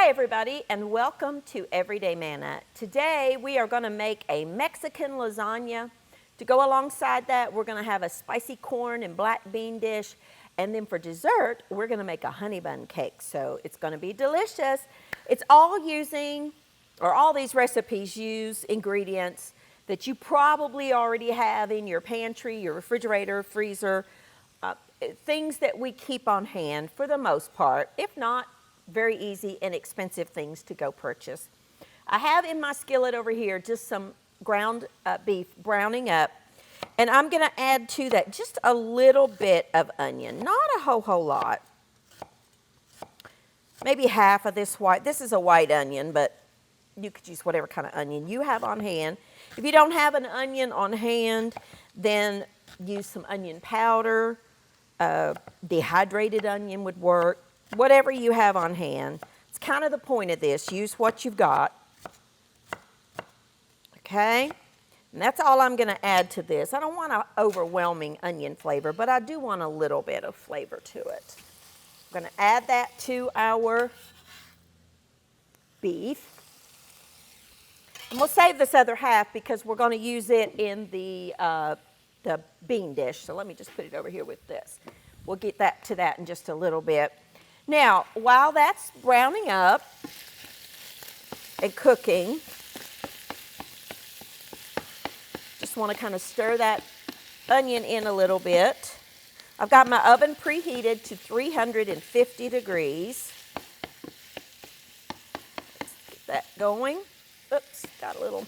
Hi everybody and welcome to Everyday Manna. Today we are going to make a Mexican lasagna. To go alongside that, we're going to have a spicy corn and black bean dish, and then for dessert we're going to make a honey bun cake. So it's going to be delicious. It's all all these recipes use ingredients that you probably already have in your pantry, your refrigerator, freezer, things that we keep on hand for the most part. If not, very easy, inexpensive things to go purchase. I have in my skillet over here just some ground beef browning up, and I'm going to add to that just a little bit of onion, not a whole lot. Maybe half of this white. This is a white onion, but you could use whatever kind of onion you have on hand. If you don't have an onion on hand, then use some onion powder. Dehydrated onion would work. Whatever you have on hand. It's kind of the point of this. Use what you've got. Okay? And that's all I'm going to add to this. I don't want an overwhelming onion flavor, but I do want a little bit of flavor to it. I'm going to add that to our beef. And we'll save this other half because we're going to use it in the bean dish. So let me just put it over here with this. We'll get that to that in just a little bit. Now, while that's browning up and cooking, just want to kind of stir that onion in a little bit. I've got my oven preheated to 350 degrees. Let's get that going. Oops, got a little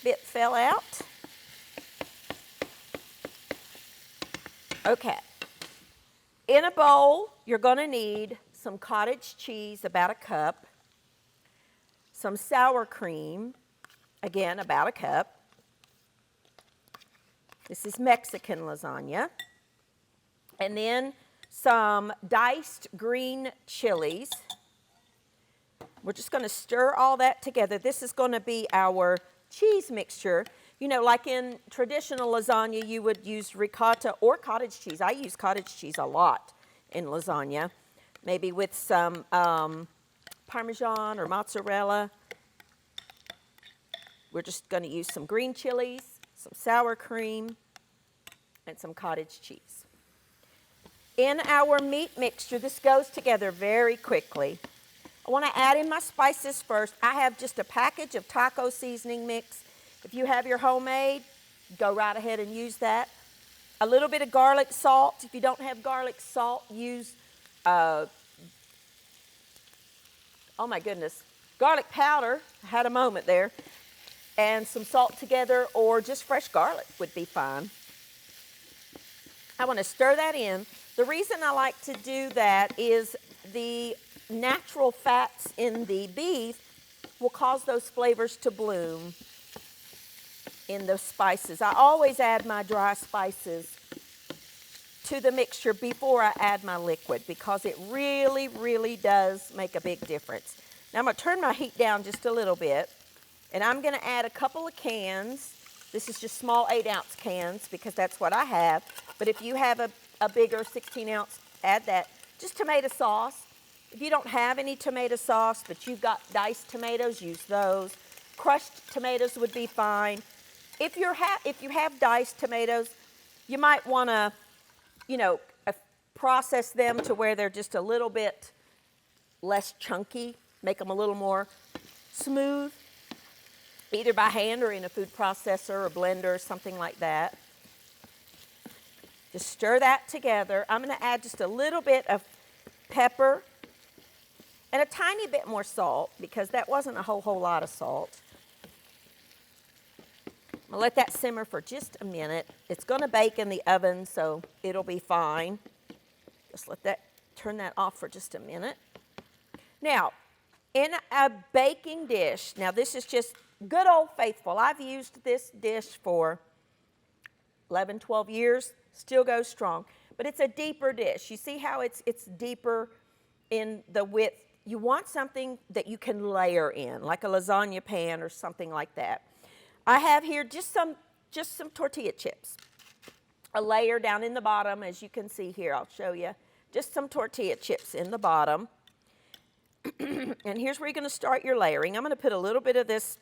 bit fell out. Okay. In a bowl, you're going to need some cottage cheese, about a cup, some sour cream, again, about a cup. This is Mexican lasagna. And then some diced green chilies. We're just going to stir all that together. This is going to be our cheese mixture. You know, like in traditional lasagna, you would use ricotta or cottage cheese. I use cottage cheese a lot in lasagna, maybe with some Parmesan or mozzarella. We're just going to use some green chilies, some sour cream, and some cottage cheese. In our meat mixture, this goes together very quickly. I want to add in my spices first. I have just a package of taco seasoning mix. If you have your homemade, go right ahead and use that. A little bit of garlic salt. If you don't have garlic salt, use, oh my goodness, garlic powder. I had a moment there. And some salt together, or just fresh garlic would be fine. I want to stir that in. The reason I like to do that is the natural fats in the beef will cause those flavors to bloom in the spices. I always add my dry spices to the mixture before I add my liquid because it really, really does make a big difference. Now I'm going to turn my heat down just a little bit, and I'm going to add a couple of cans. This is just small 8-ounce cans because that's what I have. But if you have a bigger 16-ounce, add that. Just tomato sauce. If you don't have any tomato sauce, but you've got diced tomatoes, use those. Crushed tomatoes would be fine. If you have diced tomatoes, you might want to, process them to where they're just a little bit less chunky, make them a little more smooth, either by hand or in a food processor or blender or something like that. Just stir that together. I'm going to add just a little bit of pepper and a tiny bit more salt because that wasn't a whole lot of salt. I'm going to let that simmer for just a minute. It's going to bake in the oven, so it'll be fine. Just turn that off for just a minute. Now, in a baking dish, now this is just good old faithful. I've used this dish for 11, 12 years, still goes strong. But it's a deeper dish. You see how it's deeper in the width. You want something that you can layer in, like a lasagna pan or something like that. I have here just some tortilla chips. A layer down in the bottom, as you can see here. I'll show you. Just some tortilla chips in the bottom. And here's where you're going to start your layering. I'm going to put a little bit of this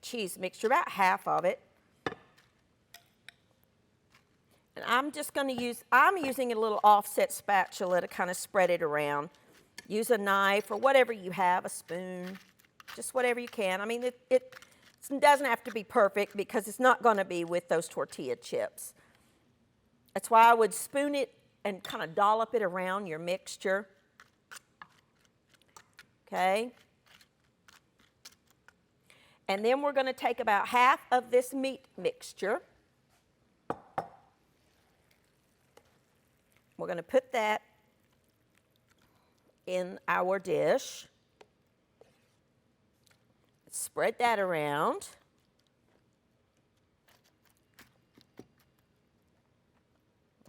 cheese mixture, about half of it. And I'm just going to I'm using a little offset spatula to kind of spread it around. Use a knife or whatever you have, a spoon, just whatever you can. I mean, it doesn't have to be perfect because it's not going to be with those tortilla chips. That's why I would spoon it and kind of dollop it around your mixture. Okay. And then we're going to take about half of this meat mixture. We're going to put that in our dish. Spread that around.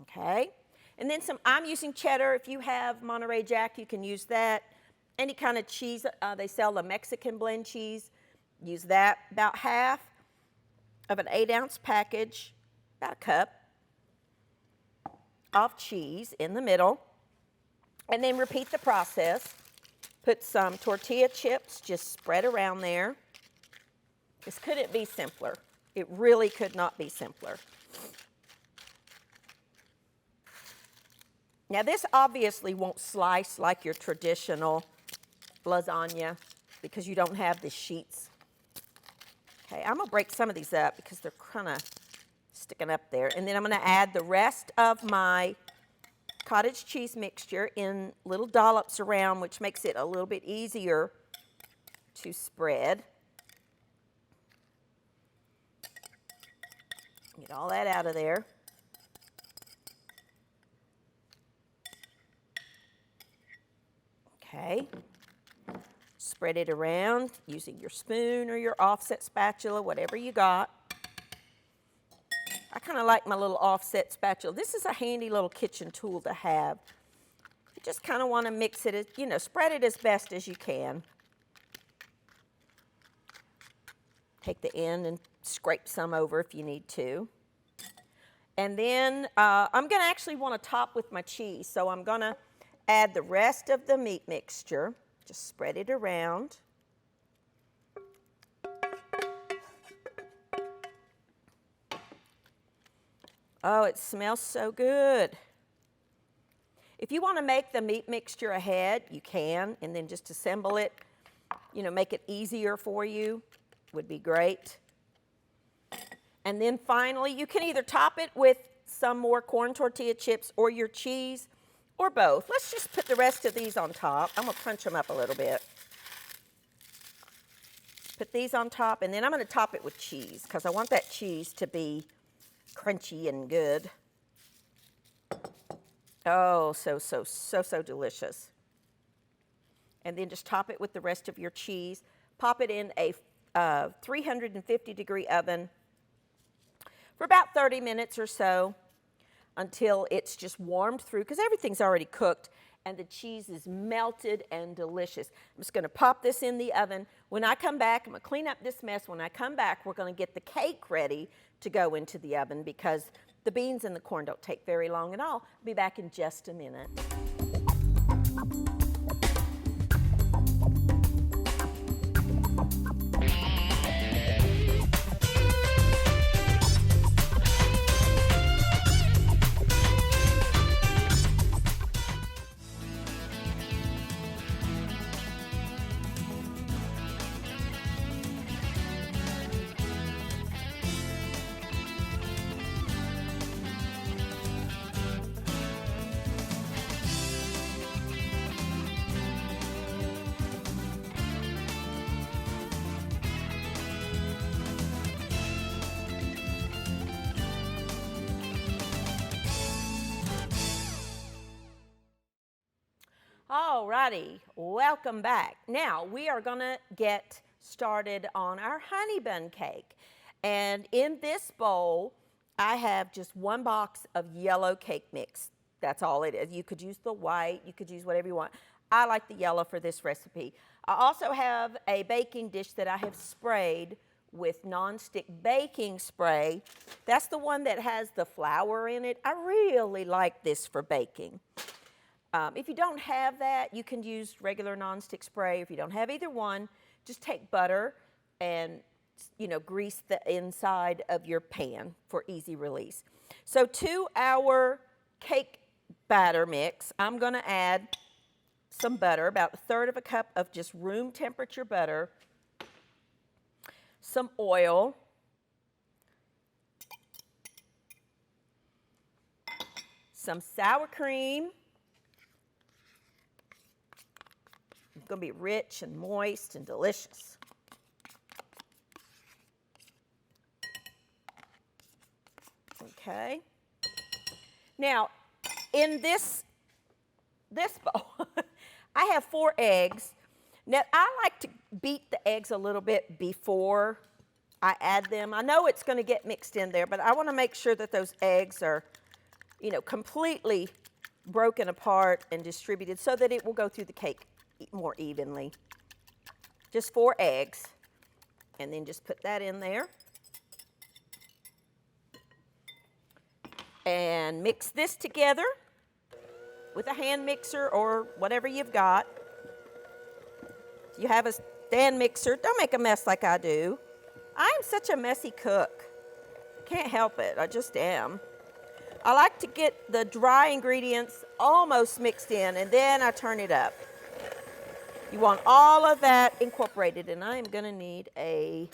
Okay. And then I'm using cheddar. If you have Monterey Jack, you can use that. Any kind of cheese, they sell the Mexican blend cheese. Use that. About half of an 8-ounce package, about a cup of cheese in the middle. And then repeat the process. Put some tortilla chips, just spread around there. This couldn't be simpler. It really could not be simpler. Now this obviously won't slice like your traditional lasagna because you don't have the sheets. Okay, I'm going to break some of these up because they're kind of sticking up there. And then I'm going to add the rest of my cottage cheese mixture in little dollops around, which makes it a little bit easier to spread. Get all that out of there. Okay. Spread it around using your spoon or your offset spatula, whatever you got. I kind of like my little offset spatula. This is a handy little kitchen tool to have. You just kind of want to mix it, spread it as best as you can. Take the end and scrape some over if you need to. And then I'm going to actually want to top with my cheese. So I'm going to add the rest of the meat mixture. Just spread it around. Oh, it smells so good. If you want to make the meat mixture ahead, you can, and then just assemble it, make it easier for you, would be great. And then finally, you can either top it with some more corn tortilla chips or your cheese, or both. Let's just put the rest of these on top. I'm going to crunch them up a little bit. Put these on top, and then I'm going to top it with cheese because I want that cheese to be crunchy and good. Oh, so delicious. And then just top it with the rest of your cheese. Pop it in a 350-degree oven for about 30 minutes or so until it's just warmed through, because everything's already cooked and the cheese is melted and delicious. I'm just going to pop this in the oven. When I come back, I'm going to clean up this mess. When I come back, we're going to get the cake ready to go into the oven because the beans and the corn don't take very long at all. I'll be back in just a minute. All righty, welcome back. Now we are gonna get started on our honey bun cake. And in this bowl, I have just one box of yellow cake mix. That's all it is. You could use the white, you could use whatever you want. I like the yellow for this recipe. I also have a baking dish that I have sprayed with nonstick baking spray. That's the one that has the flour in it. I really like this for baking. If you don't have that, you can use regular nonstick spray. If you don't have either one, just take butter and grease the inside of your pan for easy release. So to our cake batter mix, I'm going to add some butter, about 1/3 of a cup of just room temperature butter, some oil, some sour cream. It's going to be rich and moist and delicious. Okay. Now, in this bowl, I have 4 eggs. Now, I like to beat the eggs a little bit before I add them. I know it's going to get mixed in there, but I want to make sure that those eggs are, completely broken apart and distributed so that it will go through the cake more evenly. Just 4 eggs, and then just put that in there. And mix this together with a hand mixer or whatever you've got. If you have a stand mixer, don't make a mess like I do. I'm such a messy cook. Can't help it, I just am. I like to get the dry ingredients almost mixed in, and then I turn it up. You want all of that incorporated, and I am going to need a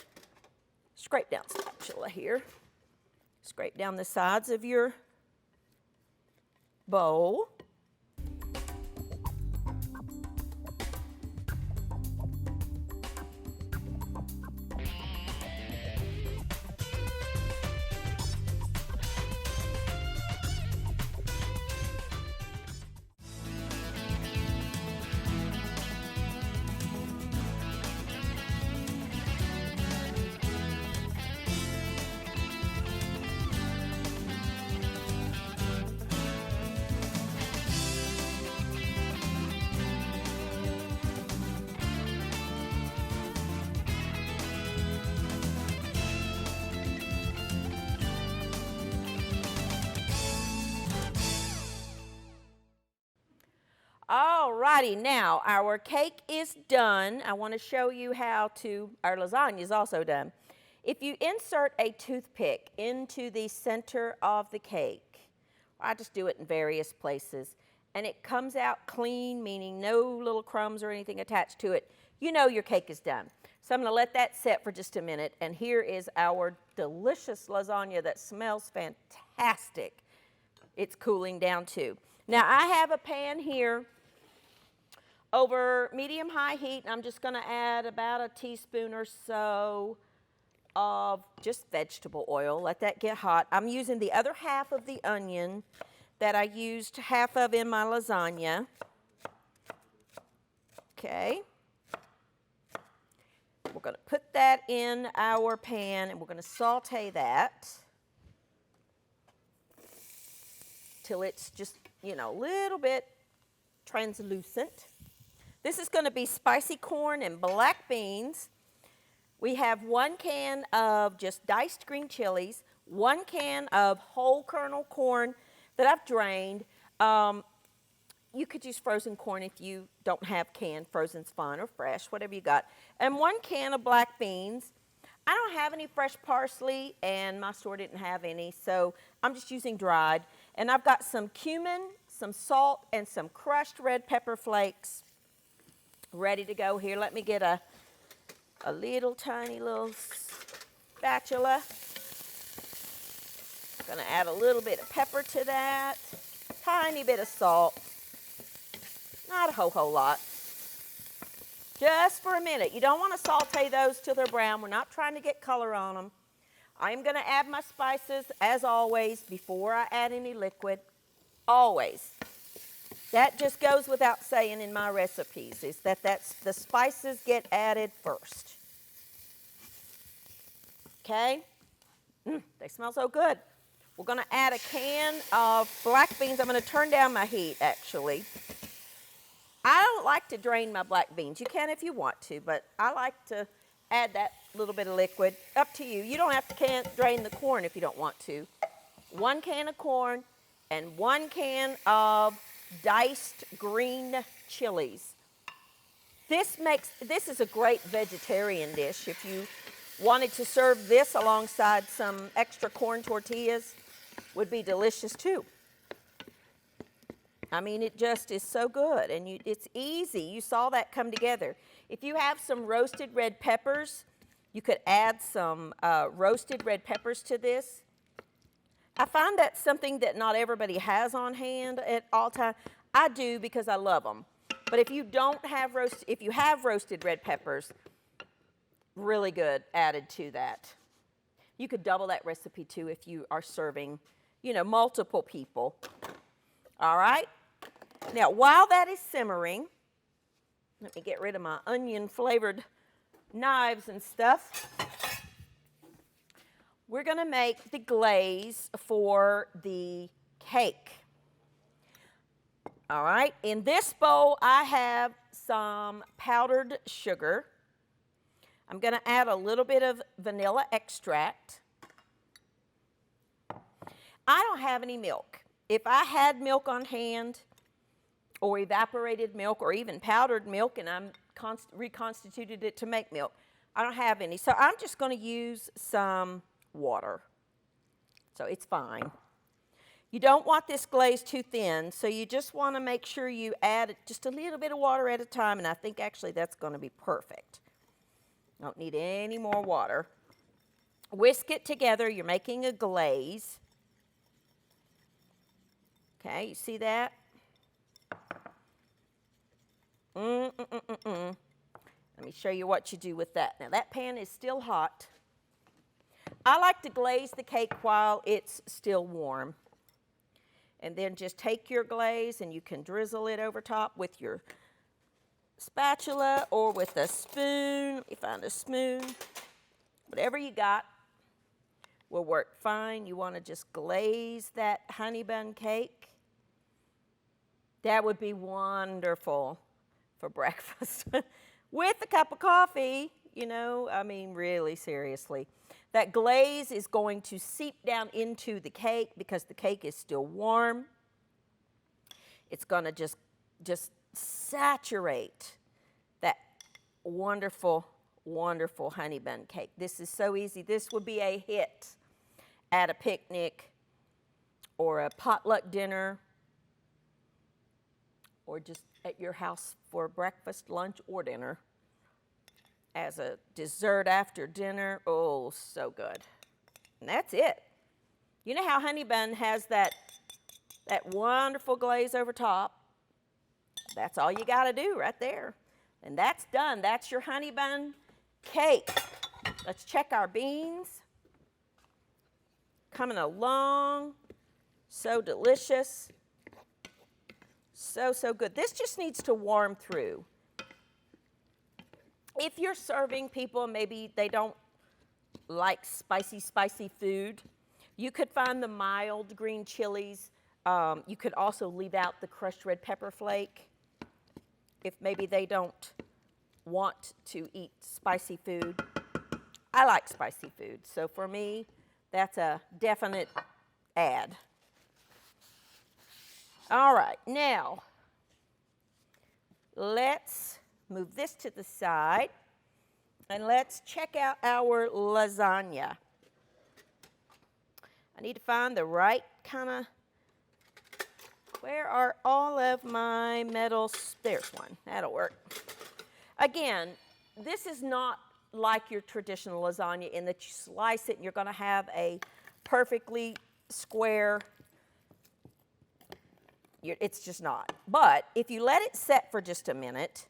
scrape down spatula here. Scrape down the sides of your bowl. Alrighty, now our cake is done. I want to show you how our lasagna is also done. If you insert a toothpick into the center of the cake, I just do it in various places, and it comes out clean, meaning no little crumbs or anything attached to it, you know your cake is done. So I'm going to let that set for just a minute, and here is our delicious lasagna that smells fantastic. It's cooling down too. Now I have a pan here over medium-high heat, and I'm just going to add about a teaspoon or so of just vegetable oil. Let that get hot. I'm using the other half of the onion that I used half of in my lasagna. Okay. We're going to put that in our pan, and we're going to saute that till it's just, a little bit translucent. This is going to be spicy corn and black beans. We have 1 can of just diced green chilies, 1 can of whole kernel corn that I've drained. You could use frozen corn if you don't have canned. Frozen's fine, or fresh, whatever you got. And 1 can of black beans. I don't have any fresh parsley, and my store didn't have any, so I'm just using dried. And I've got some cumin, some salt, and some crushed red pepper flakes ready to go here. Let me get a little tiny little spatula. Gonna add a little bit of pepper to that, tiny bit of salt, not a whole lot. Just for a minute. You don't want to saute those till they're brown. We're not trying to get color on them. I'm going to add my spices, as always, before I add any liquid. Always. That just goes without saying in my recipes, is that the spices get added first. Okay? They smell so good. We're going to add a can of black beans. I'm going to turn down my heat, actually. I don't like to drain my black beans. You can if you want to, but I like to add that little bit of liquid. Up to you. You don't have to drain the corn if you don't want to. 1 can of corn and 1 can of diced green chilies. This is a great vegetarian dish. If you wanted to serve this alongside some extra corn tortillas, would be delicious too. I mean, it just is so good, and it's easy. You saw that come together. If you have some roasted red peppers, you could add some roasted red peppers to this. I find that's something that not everybody has on hand at all times. I do because I love them. But if you don't have if you have roasted red peppers, really good added to that. You could double that recipe too if you are serving, multiple people. All right. Now, while that is simmering, let me get rid of my onion-flavored knives and stuff. We're going to make the glaze for the cake. All right. In this bowl, I have some powdered sugar. I'm going to add a little bit of vanilla extract. I don't have any milk. If I had milk on hand, or evaporated milk, or even powdered milk, and I'm reconstituted it to make milk, I don't have any. So I'm just going to use some water. So it's fine. You don't want this glaze too thin, so you just want to make sure you add just a little bit of water at a time, and I think actually that's going to be perfect. Don't need any more water. Whisk it together. You're making a glaze. Okay, you see that? Let me show you what you do with that. Now, that pan is still hot. I like to glaze the cake while it's still warm. And then just take your glaze and you can drizzle it over top with your spatula or with a spoon. Let me find a spoon. Whatever you got will work fine. You want to just glaze that honey bun cake. That would be wonderful for breakfast with a cup of coffee, I mean, really seriously. That glaze is going to seep down into the cake because the cake is still warm. It's going to just saturate that wonderful, wonderful honey bun cake. This is so easy. This would be a hit at a picnic or a potluck dinner or just at your house for breakfast, lunch, or dinner. As a dessert after dinner, oh, so good. And that's it. You know how honey bun has that wonderful glaze over top? That's all you got to do right there. And that's done. That's your honey bun cake. Let's check our beans. Coming along. So delicious. So, so good. This just needs to warm through. If you're serving people, maybe they don't like spicy food, you could find the mild green chilies. You could also leave out the crushed red pepper flake if maybe they don't want to eat spicy food. I like spicy food, so for me, that's a definite add. All right, now, let's move this to the side, and let's check out our lasagna. I need to find the right kind of, where are all of my metals? There's one, that'll work. Again, this is not like your traditional lasagna in that you slice it and you're going to have a perfectly square. It's just not. But if you let it set for just a minute,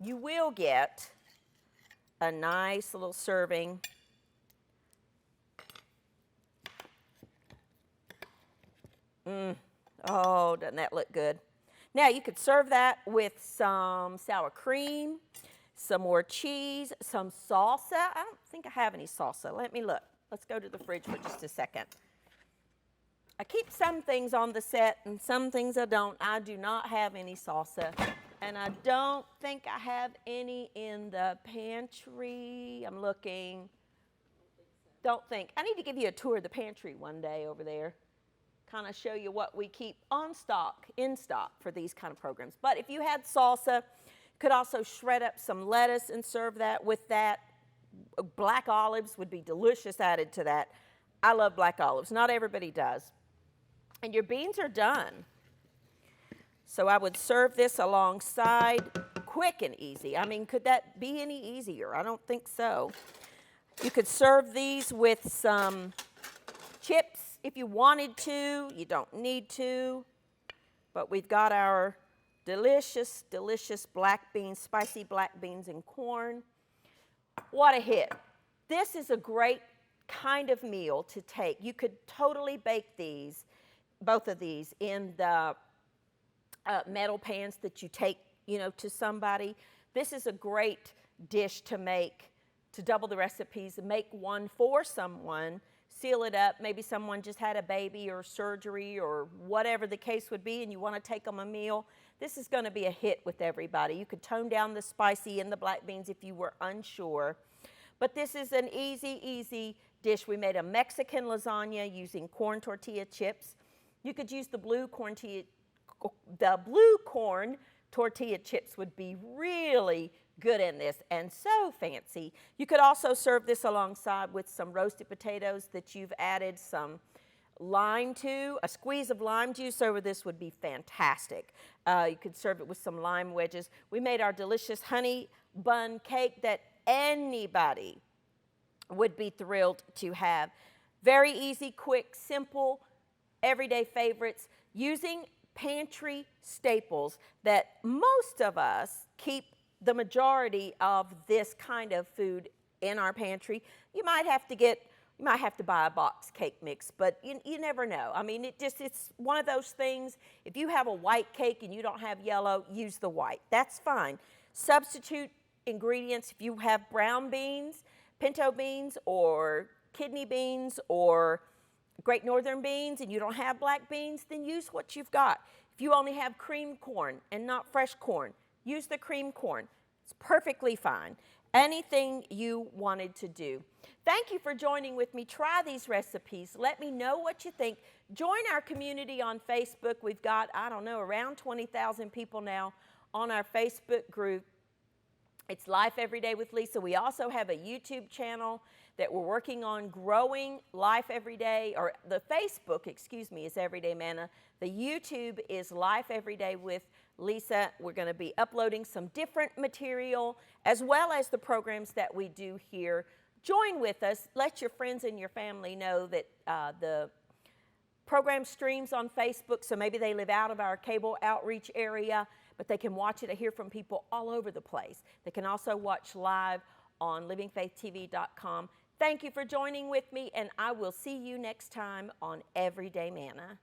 you will get a nice little serving. Oh, doesn't that look good? Now you could serve that with some sour cream, some more cheese, some salsa. I don't think I have any salsa. Let me look. Let's go to the fridge for just a second. I keep some things on the set and some things I don't. I do not have any salsa. And I don't think I have any in the pantry. I'm looking. Don't think. I need to give you a tour of the pantry one day over there. kind of show you what we keep on stock, in stock for these kind of programs. But if you had salsa, you could also shred up some lettuce and serve that with that. Black olives would be delicious added to that. I love black olives. Not everybody does. And your beans are done. So I would serve this alongside, quick and easy. I mean, could that be any easier? I don't think so. You could serve these with some chips if you wanted to. You don't need to. But we've got our delicious, delicious black beans, spicy black beans and corn. What a hit. This is a great kind of meal to take. You could totally bake these, both of these, in the metal pans that you take, to somebody. This is a great dish to make, to double the recipes, and make one for someone, seal it up. Maybe someone just had a baby or surgery or whatever the case would be, and you want to take them a meal. This is going to be a hit with everybody. You could tone down the spicy in the black beans if you were unsure. But this is an easy, easy dish. We made a Mexican lasagna using corn tortilla chips. You could use the blue corn tortilla chips would be really good in this and so fancy. You could also serve this alongside with some roasted potatoes that you've added some lime to. A squeeze of lime juice over this would be fantastic. You could serve it with some lime wedges. We made our delicious honey bun cake that anybody would be thrilled to have. Very easy, quick, simple, everyday favorites using pantry staples that most of us keep the majority of this kind of food in our pantry. You might have to buy a box cake mix, but you never know. I mean, it's one of those things. If you have a white cake and you don't have yellow, use the white. That's fine. Substitute ingredients. If you have brown beans, pinto beans, or kidney beans, or Great Northern beans, and you don't have black beans, then use what you've got. If you only have cream corn and not fresh corn, use the cream corn. It's perfectly fine. Anything you wanted to do. Thank you for joining with me. Try these recipes. Let me know what you think. Join our community on Facebook. We've got, around 20,000 people now on our Facebook group. It's Life Every Day with Lisa. We also have a YouTube channel that we're working on growing. Life Every Day, or the Facebook, is Everyday Manna. The YouTube is Life Every Day with Lisa. We're going to be uploading some different material as well as the programs that we do here. Join with us. Let your friends and your family know that the program streams on Facebook, so maybe they live out of our cable outreach area, but they can watch it and hear from people all over the place. They can also watch live on livingfaithtv.com. Thank you for joining with me, and I will see you next time on Everyday Manna.